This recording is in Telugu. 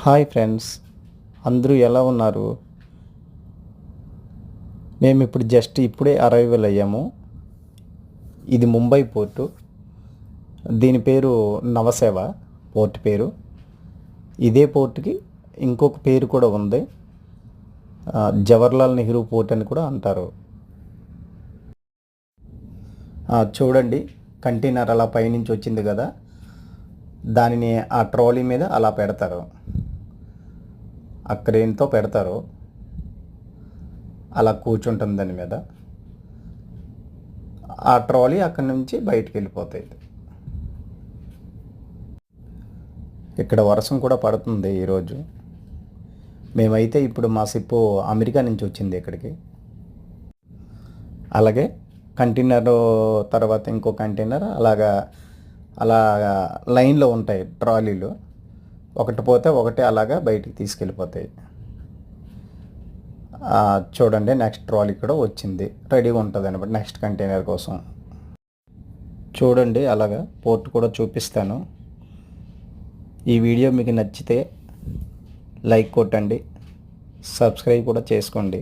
హాయ్ ఫ్రెండ్స్, అందరూ ఎలా ఉన్నారు? మేము ఇప్పుడు ఇప్పుడే అరైవల్ అయ్యాము. ఇది ముంబై పోర్టు. దీని పేరు నవసేవ పోర్ట్ పేరు. ఇదే పోర్టుకి ఇంకొక పేరు కూడా ఉంది, జవహర్లాల్ నెహ్రూ పోర్ట్ అని కూడా అంటారు. చూడండి, కంటైనర్ అలా పైనుంచి వచ్చింది కదా, దానిని ఆ ట్రాలీ మీద అలా పెడతారు, ఆ క్రేన్తో పెడతారు. అలా కూర్చుంటుంది దాని మీద. ఆ ట్రాలీ అక్కడి నుంచి బయటికి వెళ్ళిపోతాయి. ఇక్కడ వర్షం కూడా పడుతుంది ఈరోజు. మేమైతే ఇప్పుడు మా సిప్పు అమెరికా నుంచి వచ్చింది ఇక్కడికి. అలాగే కంటైనర్ తర్వాత ఇంకో కంటైనర్ అలాగా లైన్లో ఉంటాయి ట్రాలీలు. ఒకటి పోతే ఒకటి అలాగా బయటికి తీసుకెళ్ళిపోతాయి. చూడండి, నెక్స్ట్ ట్రాలీ కూడా వచ్చింది, రెడీగా ఉంటుంది అనమాట నెక్స్ట్ కంటైనర్ కోసం. చూడండి, అలాగా పోర్ట్ కూడా చూపిస్తాను. ఈ వీడియో మీకు నచ్చితే లైక్ కొట్టండి, సబ్స్క్రైబ్ కూడా చేసుకోండి.